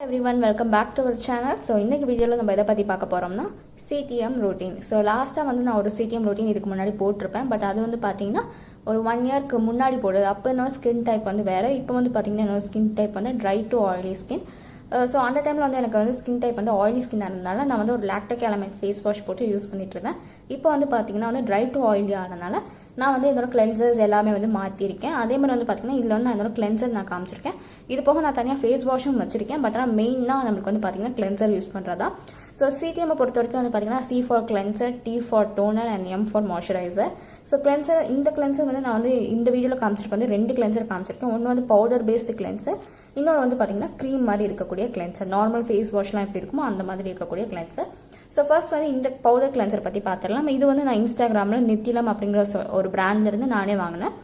everyone, welcome back to our channel. So இன்னைக்கு வீடியோல நம்ம எதை பத்தி பார்க்க போறோம்னா CTM routine. So லாஸ்டா வந்து நான் ஒரு CTM routine இதுக்கு முன்னாடி போட்டுருப்பேன். பட் அது வந்து பாத்தீங்கன்னா ஒரு 1 இயர்க்கு முன்னாடி போடுது. அப்ப என்னோட ஸ்கின் டைப் வந்து வேற. இப்போ வந்து பாத்தீங்கன்னா என்னோட ஸ்கின் டைப் வந்து dry to oily skin. So அந்த டைமில் வந்து எனக்கு வந்து ஸ்கின் டைப் வந்து ஆயிலி ஸ்கின் இருந்தனால நான் வந்து ஒரு லாக்டிக் எலமெண்ட் ஃபேஸ் வாஷ் போட்டு யூஸ் பண்ணிட்டு இருந்தேன். இப்போ வந்து பார்த்தீங்கன்னா வந்து ட்ரை டு ஆயிலி ஆனதுனால நான் வந்து என்னோட கிளென்சர்ஸ் எல்லாமே வந்து மாற்றிருக்கேன். அதே மாதிரி வந்து பார்த்தீங்கன்னா இதில் வந்து நான் என்னோட கிளென்சர் நான் காமிச்சிருக்கேன். இது போக நான் தனியாக ஃபேஸ் வாஷும் வச்சிருக்கேன். பட் ஆனால் மெயினாக நம்மளுக்கு வந்து பார்த்தீங்கன்னா கிளென்சர் யூஸ் பண்ணுறதா. ஸோ சிடிஎம் பொறுத்த வரைக்கும் வந்து பார்த்தீங்கன்னா C for cleanser, T for toner and M for moisturiser. So cleanser இந்த கிளென்சர் வந்து நான் வந்து இந்த வீடியோவில் காமிச்சிருக்கேன். வந்து 2 கிளென்சர் காமிச்சிருக்கேன். ஒன்று வந்து பவுடர் பேஸ்டு கிளென்சர், இன்னொன்று வந்து பார்த்தீங்கன்னா க்ரீம் மாதிரி இருக்கக்கூடிய கிளென்சர். நார்மல் ஃபேஸ் வாஷ்லாம் எப்படி இருக்குமோ அந்த மாதிரி இருக்கக்கூடிய கிளென்சர். ஸோ ஃபர்ஸ்ட் வந்து இந்த பவுடர் கிளென்சர் பற்றி பார்த்துடலாம். இது வந்து நான் இன்ஸ்டாகிராமில் நித்திலம் அப்படிங்கிற ஒரு பிராண்ட்லேருந்து நானே வாங்கினேன்.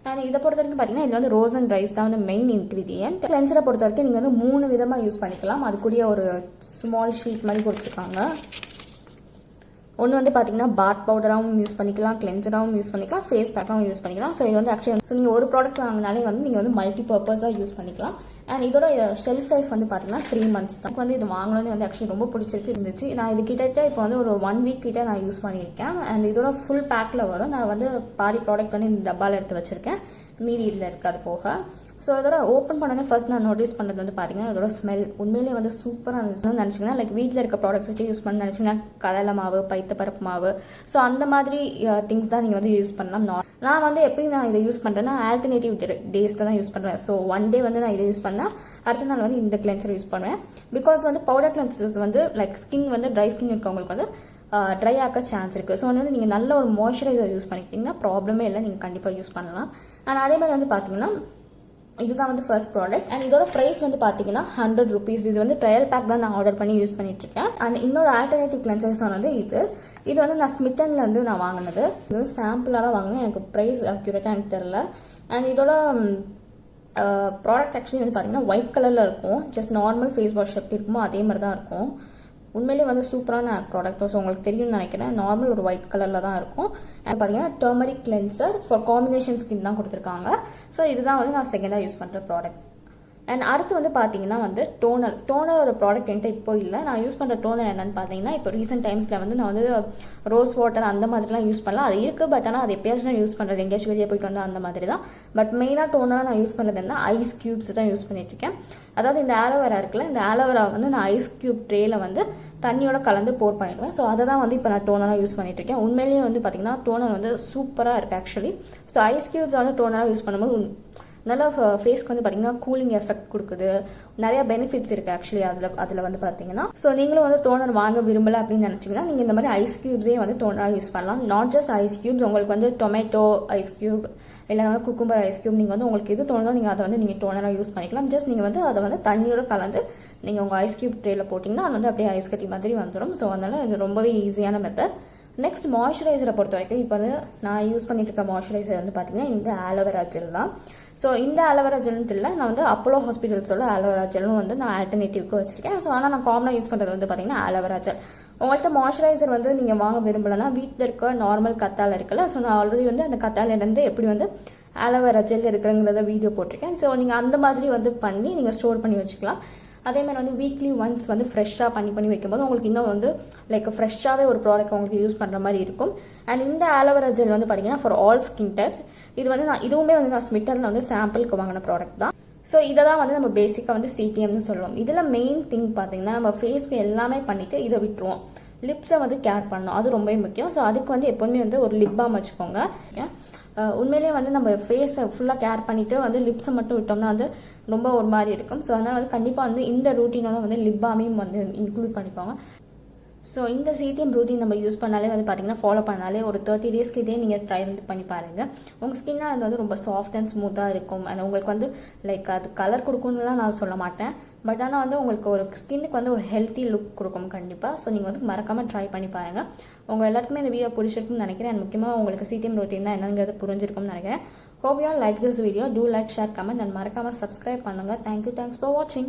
அண்ட் இதை பொறுத்த வரைக்கும் பார்த்தீங்கன்னா இதில் வந்து ரோஸ் அண்ட் ரைஸ் தான் வந்து மெயின் இன்க்ரீடியன்ட். கிளென்சரை பொறுத்த வரைக்கும் நீங்கள் வந்து 3 விதமாக யூஸ் பண்ணிக்கலாம். அதுக்குரிய ஒரு ஸ்மால் ஷீட் மாதிரி கொடுத்துருக்காங்க. ஒன்று வந்து பார்த்தீங்கன்னா பாத் பவுடராகவும் யூஸ் பண்ணிக்கலாம், கிளென்சராகவும் யூஸ் பண்ணிக்கலாம், ஃபேஸ் பேக்காகவும் யூஸ் பண்ணிக்கலாம். ஸோ இது வந்து ஆக்சுவலி ஸோ நீங்கள் ஒரு ப்ராடக்ட் வாங்கினாலே வந்து நீங்கள் வந்து மல்டி பர்பஸாக யூஸ் பண்ணிக்கலாம். அண்ட் இதோட ஷெல்ஃப் லைஃப் வந்து பார்த்தீங்கன்னா 3 months தான். வந்து இது வாங்கணும்னு வந்து ஆக்சுவலி ரொம்ப பிடிச்சிருக்கு இருந்துச்சு. நான் இது கிட்ட இப்போ வந்து ஒரு 1 week கிட்ட நான் யூஸ் பண்ணியிருக்கேன். அண்ட் இதோட ஃபுல் பேக்கில் வரும். நான் வந்து பாதி ப்ராடக்ட் வந்து இந்த டப்பாவில் எடுத்து வச்சிருக்கேன், மீதி இதில் இருக்குது அது போக. ஸோ இதோட ஓப்பன் பண்ணோன்னே ஃபர்ஸ்ட் நான் நோட்டீஸ் பண்ணது வந்து பார்த்தீங்கன்னா இதோட ஸ்மெல் உண்மையிலேயே வந்து சூப்பராக இருந்துச்சுன்னு நினச்சிங்கன்னா லைக் வீட்டில் இருக்க ப்ராடக்ட்ஸ் வச்சு யூஸ் பண்ண நினச்சிங்கன்னா கடலை மாவு, பைத்தப்பருப்பு மாவு, ஸோ அந்த மாதிரி திங்ஸ் தான் நீங்கள் வந்து யூஸ் பண்ணலாம். நான் வந்து எப்படி நான் இதை யூஸ் பண்ணுறேன்னா ஆல்டர்னேட்டிவ் டேஸ்க்கு தான் யூஸ் பண்ணுறேன். ஸோ 1 day வந்து நான் இதை யூஸ் பண்ணேன், அடுத்த நாள் வந்து இந்த கிளென்சர் யூஸ் பண்ணுவேன். பிகாஸ் வந்து பவுடர் கிளென்சர்ஸ் வந்து லைக் ஸ்கின் வந்து ட்ரை ஸ்கின் இருக்கவங்களுக்கு வந்து ட்ரை ஆக்க சான்ஸ் இருக்குது. ஸோ வந்து நீங்கள் நல்ல ஒரு மாய்ஸ்சரைசர் யூஸ் பண்ணிக்கிட்டிங்கன்னா ப்ராப்ளமே இல்லை, நீங்கள் கண்டிப்பாக யூஸ் பண்ணலாம். அண்ட் அதே மாதிரி வந்து பார்த்தீங்கன்னா இதுதான் வந்து ஃபர்ஸ்ட் ப்ராடக்ட். அண்ட் இதோட ப்ரைஸ் வந்து பார்த்தீங்கன்னா 100 rupees. இது வந்து ட்ரையல் பேக் தான் நான் ஆர்டர் பண்ணி யூஸ் பண்ணிட்டு இருக்கேன். அண்ட் இன்னொரு ஆல்டர்னேட்டிவ் கிளென்சர்ஸ் வந்து இது வந்து நான் ஸ்மிட்டன்ல இருந்து நான் வாங்கினது. இது வந்து சாம்பிளாக தான் வாங்கினேன், எனக்கு ப்ரைஸ் அக்யூரேட்டாக எனக்கு தெரியல. அண்ட் இதோட ப்ராடக்ட் ஆக்சுவலி வந்து பார்த்தீங்கன்னா ஒயிட் கலரில் இருக்கும். ஜஸ்ட் நார்மல் ஃபேஸ் வாஷ் எப்படி இருக்குமோ அதே மாதிரி தான் இருக்கும். உண்மையிலேயே வந்து சூப்பரான ப்ராடக்ட். ஸோ உங்களுக்கு தெரியும்னு நினைக்கிறேன். நார்மல் ஒரு ஒயிட் கலரில் தான் இருக்கும். அண்ட் பார்த்தீங்கன்னா turmeric cleanser for combination skin தான் கொடுத்துருக்காங்க. ஸோ இதுதான் வந்து நான் செகண்டாக யூஸ் பண்ணுற ப்ராடக்ட். அண்ட் அடுத்து வந்து பார்த்தீங்கன்னா வந்து டோனரோட ப்ராடக்ட் என்கிட்ட இப்போ இல்லை. நான் யூஸ் பண்ணுற டோனர் என்னன்னு பார்த்தீங்கன்னா இப்போ ரீசெண்ட் டைம்ஸில் வந்து நான் வந்து ரோஸ் வாட்டர் அந்த மாதிரிலாம் யூஸ் பண்ணலாம். அது இருக்குது, பட் ஆனால் அது எப்பயாச்சும் நான் யூஸ் பண்ணுறது எங்கேயாச்சும் வெளியே போயிட்டு வந்து அந்த மாதிரி தான். பட் மெயினாக டோனராக நான் யூஸ் பண்ணுறது என்ன ஐஸ் கியூப்ஸ் தான் யூஸ் பண்ணிட்டு இருக்கேன். அதாவது இந்த ஆலோவேரா இருக்குல்ல, இந்த ஆலோவேரா வந்து நான் ஐஸ் கியூப் ட்ரேல வந்து தண்ணியோட கலந்து போர் பண்ணிடுவேன். ஸோ அதை தான் வந்து இப்போ நான் டோனராக யூஸ் பண்ணிட்டு இருக்கேன். உண்மையிலேயே வந்து பார்த்தீங்கன்னா டோனர் வந்து சூப்பராக இருக்குது ஆக்சுவலி. ஸோ ஐஸ் கியூப்ஸ் வந்து டோனராக யூஸ் பண்ணும்போது நல்லா ஃபேஸ்க்கு வந்து பார்த்தீங்கன்னா கூலிங் எஃபெக்ட் கொடுக்குது. நிறைய பெனிஃபிட்ஸ் இருக்குது ஆக்சுவலி அதில் வந்து பார்த்தீங்கன்னா. ஸோ நீங்களும் வந்து டோனர் வாங்க விரும்பல அப்படின்னு நினச்சிங்கன்னா நீங்கள் இந்த மாதிரி ஐஸ் கியூப்ஸே வந்து டோனராக யூஸ் பண்ணலாம். நாட் ஜஸ்ட் ஐஸ் கியூப்ஸ், உங்களுக்கு வந்து டொமேட்டோ ஐஸ் கியூப் இல்லைனா குக்கும்பர் ஐஸ் கியூப், நீங்கள் வந்து உங்களுக்கு எது தோணுதோ நீங்கள் அதை வந்து நீங்கள் டோனராக யூஸ் பண்ணிக்கலாம். ஜஸ்ட் நீங்கள் வந்து அதை வந்து தண்ணியோட கலந்து நீங்கள் உங்கள் ஐஸ் கியூப் ட்ரேல போட்டிங்கன்னா அது வந்து அப்படியே ஐஸ் கட்டி மாதிரி வந்துடும். ஸோ அதனால் இது ரொம்பவே ஈஸியான மெத்தட். நெக்ஸ்ட் மாய்ஸ்சரைசரை பொறுத்த வரைக்கும் இப்போ வந்து நான் யூஸ் பண்ணிட்டு இருக்க மாய்ஸ்சரைசர் வந்து பார்த்தீங்கன்னா இந்த ஆலோவேரா ஜெல் தான். ஸோ இந்த ஆலோவேரா ஜெல்னு இல்லை, நான் வந்து அப்போலோ ஹாஸ்பிட்டல்ஸோட ஆலோவேரா ஜெல்லும் வந்து நான் ஆல்டர்னேட்டிவ்க்கு வச்சிருக்கேன். ஸோ ஆனால் நான் காமனாக யூஸ் பண்ணுறது வந்து பார்த்தீங்கன்னா ஆலோவேரா ஜெல். உங்கள்கிட்ட மாய்ஸ்சரைசர் வந்து நீங்கள் வாங்க விரும்பலைன்னா வீட்டில் இருக்க நார்மல் கத்தாழை இருக்குல்ல, ஸோ நான் ஆல்ரெடி வந்து அந்த கத்தாழையிலேருந்து எப்படி வந்து ஆலோவேரா ஜெல் இருக்குங்கிறத வீடியோ போட்டிருக்கேன். ஸோ நீங்கள் அந்த மாதிரி வந்து பண்ணி நீங்கள் ஸ்டோர் பண்ணி வச்சுக்கலாம். அதே மாதிரி வந்து வீக்லி ஒன்ஸ் வந்து ஃப்ரெஷ்ஷாக பண்ணி வைக்கும்போது உங்களுக்கு இன்னும் வந்து லைக் ஃப்ரெஷ்ஷாகவே ஒரு ப்ராடக்ட் உங்களுக்கு யூஸ் பண்ணுற மாதிரி இருக்கும். அண்ட் இந்த ஆலோவேரா ஜெல் வந்து பார்த்தீங்கன்னா ஃபார் ஆல் ஸ்கின் டைப்ஸ். இது வந்து இதுவுமே வந்து நான் ஸ்மிட்டனில் வந்து சாம்பிளுக்கு வாங்கின ப்ராடக்ட் தான். ஸோ இதை தான் வந்து நம்ம பேசிக்காக வந்து சிடிஎம்னு சொல்லுவோம். இதில் மெயின் திங் பார்த்தீங்கன்னா நம்ம ஃபேஸ்க்கு எல்லாமே பண்ணிவிட்டு இதை விட்டுருவோம். லிப்ஸை வந்து கேர் பண்ணணும், அது ரொம்பவே முக்கியம். ஸோ அதுக்கு வந்து எப்போதுமே வந்து ஒரு லிப் பாம் வச்சுக்கோங்க. உண்மையிலேயே வந்து நம்ம ஃபேஸை ஃபுல்லாக கேர் பண்ணிவிட்டு வந்து லிப்ஸை மட்டும் விட்டோம்னா வந்து ரொம்ப ஒரு மாதிரி இருக்கும். ஸோ அதனால் வந்து கண்டிப்பாக வந்து இந்த ரூட்டீனோட வந்து லிப் பாமையும் வந்து இன்க்ளூட் பண்ணிக்கோங்க. ஸோ இந்த சிடிஎம் ரூட்டீன் நம்ம யூஸ் பண்ணாலே வந்து பார்த்தீங்கன்னா ஃபாலோ பண்ணாலே ஒரு 30 daysக்கு இதே நீங்கள் ட்ரை பண்ணி பாருங்கள். உங்கள் ஸ்கின்னாக அது வந்து ரொம்ப சாஃப்ட் அண்ட் ஸ்மூத்தாக இருக்கும். அண்ட் உங்களுக்கு வந்து லைக் அது கலர் கொடுக்கும்னுலாம் நான் சொல்ல மாட்டேன், பட் ஆனால் வந்து உங்களுக்கு ஒரு ஸ்கின்னுக்கு வந்து ஒரு ஹெல்த்தி லுக் கொடுக்கும் கண்டிப்பாக. ஸோ நீங்கள் வந்து மறக்காமல் ட்ரை பண்ணி பாருங்கள். உங்கள் எல்லாருக்குமே இந்த வீடியோ பிடிச்சிருக்குன்னு நினைக்கிறேன். அண்ட் முக்கியமாக உங்களுக்கு சிடிஎம் ரூட்டீன் தான் என்னங்கிறது புரிஞ்சிருக்கும்னு நினைக்கிறேன். Hope you all like this video. Do like, share, comment and மறக்காமல் subscribe பண்ணுங்கள். Thanks for watching.